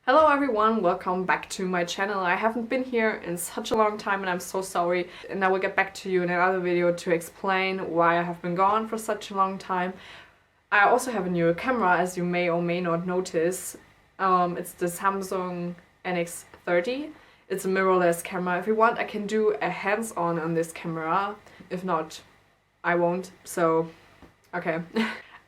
Hello everyone, welcome back to my channel. I haven't been here in such a long time and I'm so sorry. And I will get back to you in another video to explain why I have been gone for such a long time. I also have a new camera, as you may or may not notice. It's the Samsung NX30. It's a mirrorless camera. If you want, I can do a hands-on on this camera. If not, I won't. So, okay.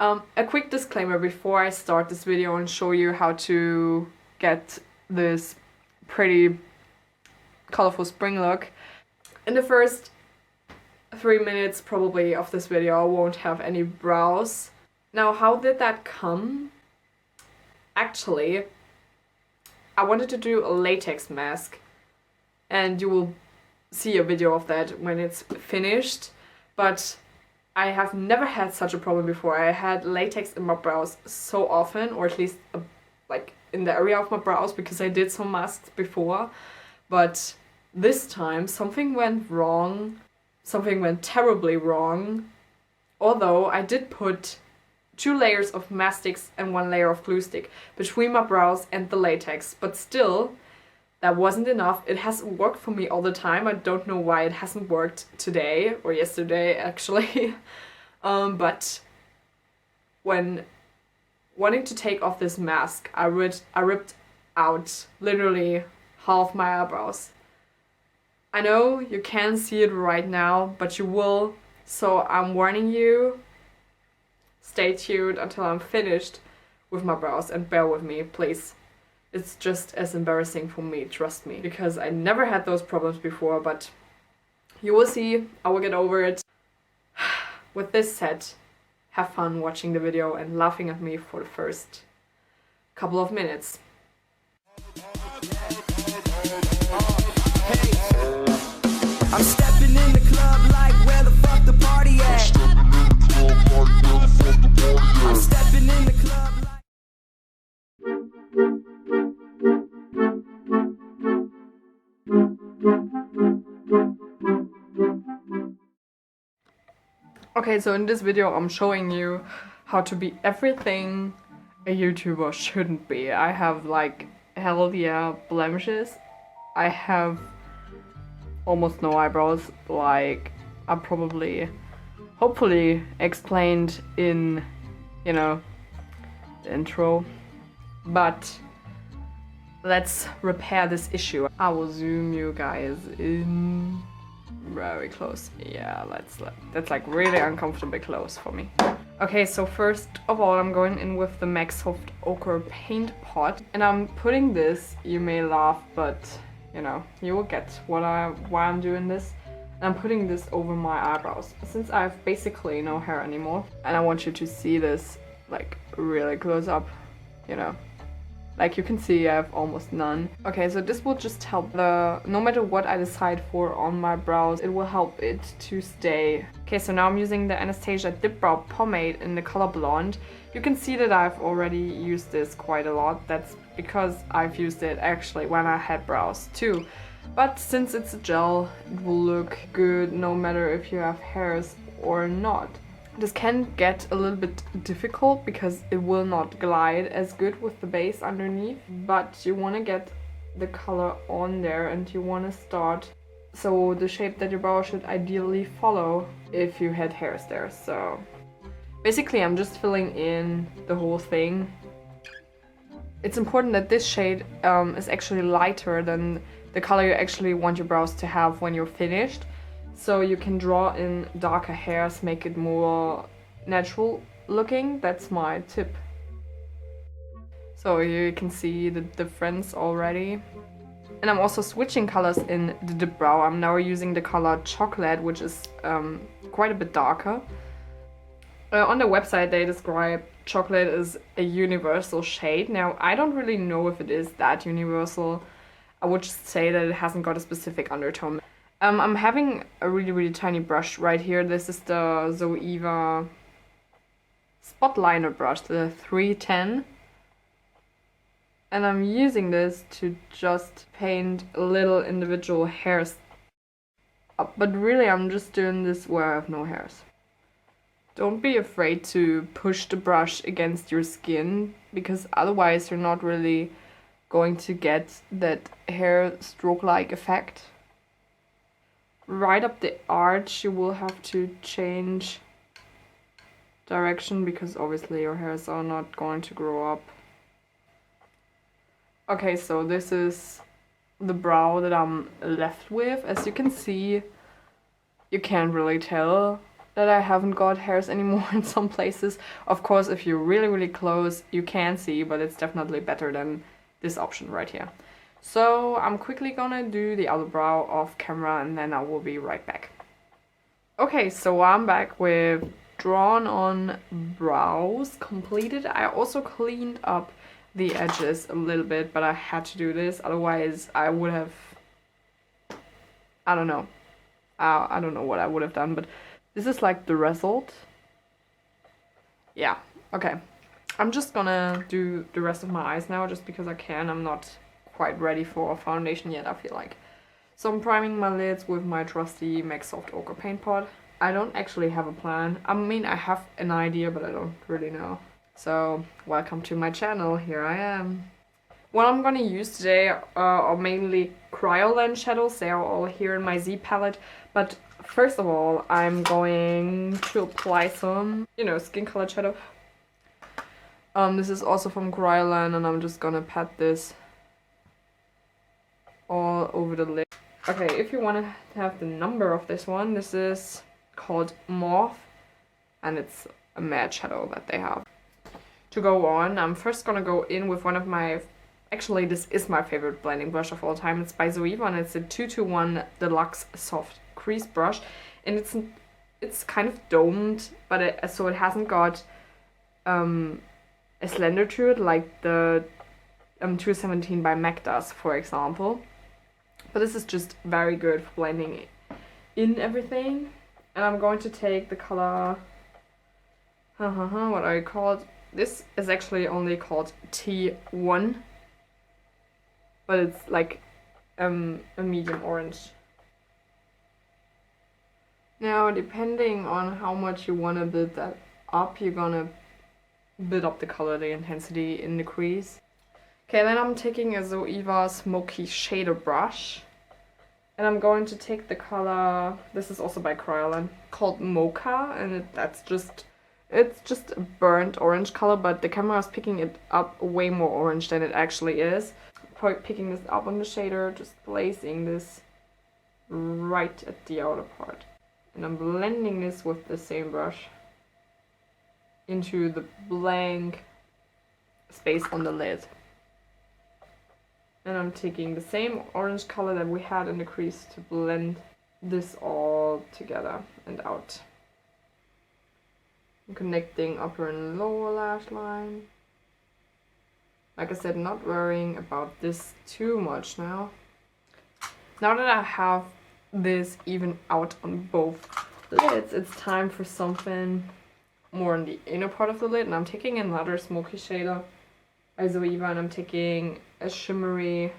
A quick disclaimer before I start this video and show you how to get this pretty colorful spring look. In the first 3 minutes probably of this video I won't have any brows. Now, how did that come? Actually, I wanted to do a latex mask and you will see a video of that when it's finished, but I have never had such a problem before. I had latex in my brows so often, or at least like in the area of my brows, because I did some masks before, but this time something went wrong. Something went terribly wrong. Although I did put 2 layers of mastics and 1 layer of glue stick between my brows and the latex, but still that wasn't enough. It hasn't worked for me all the time. I don't know why it hasn't worked today or yesterday actually. But when wanting to take off this mask, I ripped out literally half my eyebrows. I know you can't see it right now, but you will, so I'm warning you. Stay tuned until I'm finished with my brows and bear with me, please. It's just as embarrassing for me, trust me, because I never had those problems before, but you will see, I will get over it. With this said, have fun watching the video and laughing at me for the first couple of minutes. I'm stepping in the club like where the fuck the party at? I'm stepping in the club like... Okay, so in this video I'm showing you how to be everything a YouTuber shouldn't be. I have like hell yeah blemishes. I have almost no eyebrows, like I probably, hopefully explained in, you know, the intro. But let's repair this issue. I will zoom you guys in very close. Yeah, that's like really uncomfortably close for me. Okay, so first of all I'm going in with the MAC Soft Ochre Paint Pot, and I'm putting this, you may laugh, but you know, you will get why I'm doing this. And I'm putting this over my eyebrows since I have basically no hair anymore, and I want you to see this like really close up, you know. Like you can see I have almost none. Okay, so this will just help no matter what I decide for on my brows, it will help it to stay. Okay, so now I'm using the Anastasia Dip Brow Pomade in the color Blonde. You can see that I've already used this quite a lot. That's because I've used it actually when I had brows too. But since it's a gel, it will look good no matter if you have hairs or not. This can get a little bit difficult because it will not glide as good with the base underneath, but you want to get the color on there and you want to start so the shape that your brow should ideally follow if you had hairs there. So basically I'm just filling in the whole thing. It's important that this shade is actually lighter than the color you actually want your brows to have when you're finished. So you can draw in darker hairs, make it more natural looking. That's my tip. So you can see the difference already. And I'm also switching colors in the dip brow. I'm now using the color Chocolate, which is quite a bit darker. On the website they describe chocolate as a universal shade. Now I don't really know if it is that universal. I would just say that it hasn't got a specific undertone. I'm having a really tiny brush right here. This is the Zoeva Spot Liner brush, the 310. And I'm using this to just paint little individual hairs up. But really I'm just doing this where I have no hairs. Don't be afraid to push the brush against your skin, because otherwise you're not really going to get that hair stroke-like effect. Right up the arch you will have to change direction because obviously your hairs are not going to grow up. Okay, so this is the brow that I'm left with. As you can see, you can't really tell that I haven't got hairs anymore in some places. Of course, if you're really close, you can see, but it's definitely better than this option right here. So I'm quickly gonna do the other brow off camera and then I will be right back. Okay, so I'm back with drawn on brows completed. I also cleaned up the edges a little bit, but I had to do this, otherwise I would have, I don't know what I would have done, but this is like the result. Yeah, okay. I'm just gonna do the rest of my eyes now just because I can. I'm not quite ready for a foundation yet, I feel like. So I'm priming my lids with my trusty MAC Soft Ochre paint pot. I don't actually have a plan. I mean, I have an idea, but I don't really know. So, welcome to my channel, here I am. What I'm gonna use today are mainly Kryolan shadows. They are all here in my Z palette. But first of all, I'm going to apply some, you know, skin color shadow. This is also from Kryolan and I'm just gonna pat this all over the lid. Okay, if you want to have the number of this one, this is called Mauve and it's a matte shadow that they have. To go on, I'm first gonna go in with one of my, actually this is my favorite blending brush of all time. It's by Zoeva and it's a 221 Deluxe Soft Crease brush, and it's kind of domed, but so it hasn't got a slender to it like the 217 by MAC does, for example. But this is just very good for blending in everything. And I'm going to take the color, what I called. This is actually only called T1, but it's like a medium orange. Now, depending on how much you want to build that up, you're gonna build up the color, the intensity in the crease. Okay, then I'm taking a Zoeva Smoky Shader brush, and I'm going to take the color, this is also by Kryolan, called Mocca, and it's just a burnt orange color, but the camera is picking it up way more orange than it actually is. Picking this up on the shader, just placing this right at the outer part. And I'm blending this with the same brush into the blank space on the lid. And I'm taking the same orange color that we had in the crease to blend this all together and out. I'm connecting upper and lower lash line. Like I said, not worrying about this too much now. Now that I have this even out on both lids, it's time for something more in the inner part of the lid. And I'm taking another smoky shader by Zoeva, and I'm taking a shimmery,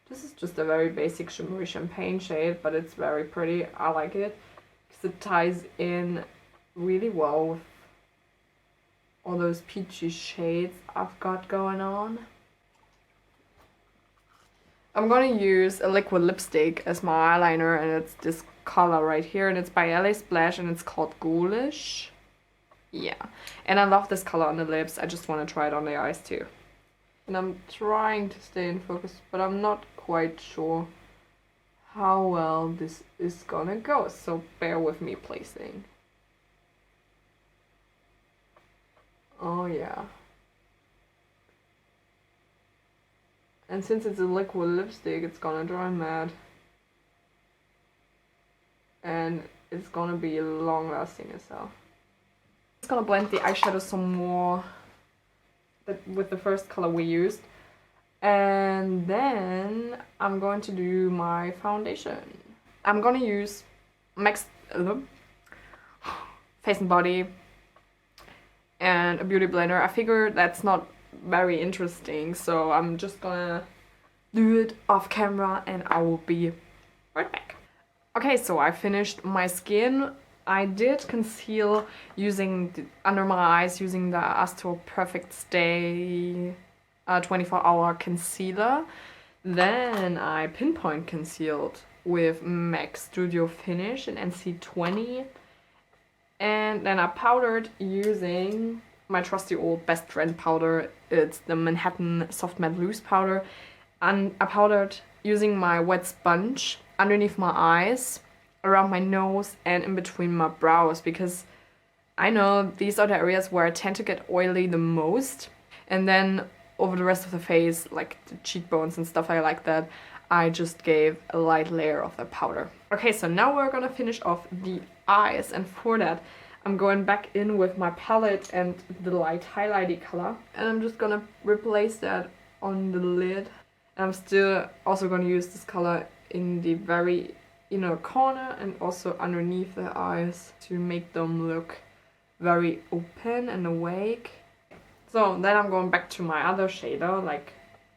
this is just a very basic shimmery champagne shade, but it's very pretty. I like it because it ties in really well with all those peachy shades I've got going on. I'm gonna use a liquid lipstick as my eyeliner, and it's this color right here, and it's by LA Splash, and it's called Ghoulish. Yeah, and I love this color on the lips. I just want to try it on the eyes too. And I'm trying to stay in focus, but I'm not quite sure how well this is gonna go, so bear with me placing. Oh yeah. And since it's a liquid lipstick, it's gonna dry matte. And it's gonna be long lasting as well. I'm just gonna blend the eyeshadow some more with the first color we used. And then I'm going to do my foundation. I'm gonna use Face and Body and a beauty blender. I figure that's not very interesting, so I'm just gonna do it off camera and I will be right back. Okay, so I finished my skin. I did conceal using under my eyes using the Astro Perfect Stay 24-hour concealer. Then I pinpoint concealed with MAC Studio Finish in NC20. And then I powdered using my trusty old best friend powder. It's the Manhattan Soft Matte Loose powder. And I powdered using my wet sponge underneath my eyes, around my nose, and in between my brows, because I know these are the areas where I tend to get oily the most. And then over the rest of the face, like the cheekbones and stuff like that, I just gave a light layer of the powder. Okay, so now we're gonna finish off the eyes, and for that I'm going back in with my palette and the light highlighty color, and I'm just gonna replace that on the lid. And I'm still also gonna use this color in the very inner corner and also underneath the eyes to make them look very open and awake. So then I'm going back to my other shader, like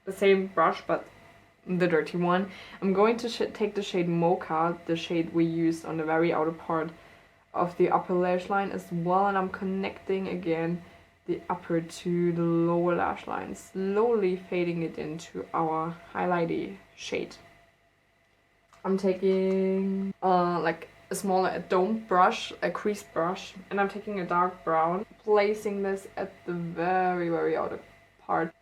the same brush but the dirty one. I'm going to take the shade Mocca, the shade we used on the very outer part of the upper lash line as well, and I'm connecting again the upper to the lower lash line, slowly fading it into our highlighty shade. I'm taking like a smaller domed brush, a crease brush, and I'm taking a dark brown, placing this at the very outer part.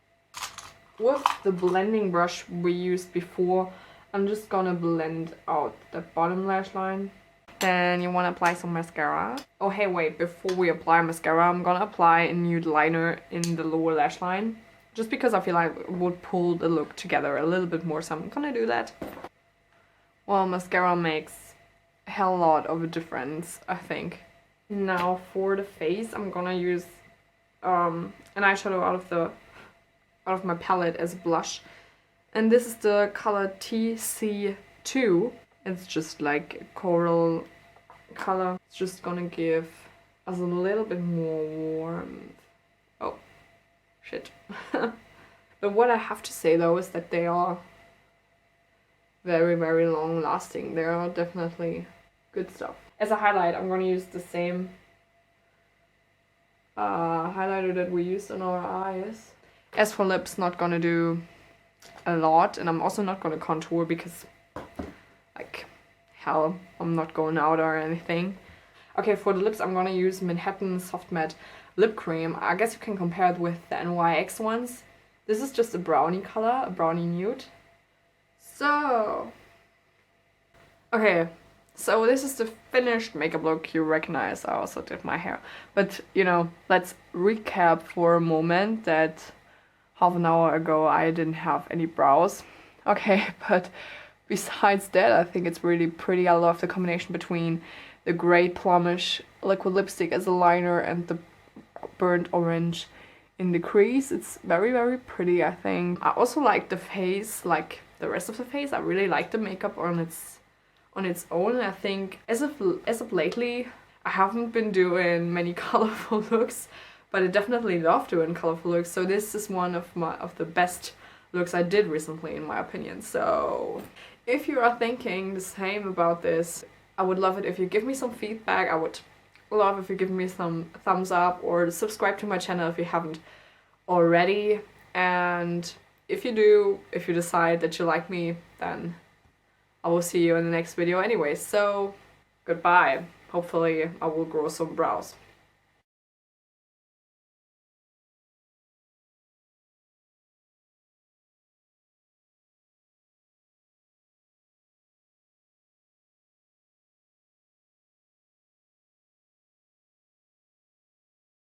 With the blending brush we used before, I'm just gonna blend out the bottom lash line. Then you want to apply some mascara. Oh hey, wait, before we apply mascara, I'm gonna apply a nude liner in the lower lash line, just because I feel like it would pull the look together a little bit more, so I'm gonna do that. Well, mascara makes a hell lot of a difference, I think. Now for the face, I'm gonna use an eyeshadow out of my palette as a blush, and this is the color TC2. It's just like a coral color. It's just gonna give us a little bit more warmth. Oh, shit. But what I have to say though is that they are very long lasting. They are definitely good stuff. As a highlight, I'm gonna use the same highlighter that we used on our eyes. As for lips, not gonna do a lot, and I'm also not gonna contour because like hell, I'm not going out or anything. Okay, for the lips I'm gonna use Manhattan Soft Matte Lip Cream. I guess you can compare it with the NYX ones. This is just a brownie color, a brownie nude. So, okay, so this is the finished makeup look. You recognize I also did my hair. But, you know, let's recap for a moment that half an hour ago I didn't have any brows. Okay, but besides that, I think it's really pretty. I love the combination between the gray plumish liquid lipstick as a liner and the burnt orange in the crease. It's very pretty, I think. I also like the face, like the rest of the face. I really like the makeup on its own. I think as of lately, I haven't been doing many colorful looks, but I definitely love doing colorful looks. So this is one of the best looks I did recently, in my opinion. So if you are thinking the same about this, I would love it if you give me some feedback. I would love if you give me some thumbs up, or subscribe to my channel if you haven't already. And if you do, if you decide that you like me, then I will see you in the next video anyway. So goodbye. Hopefully I will grow some brows.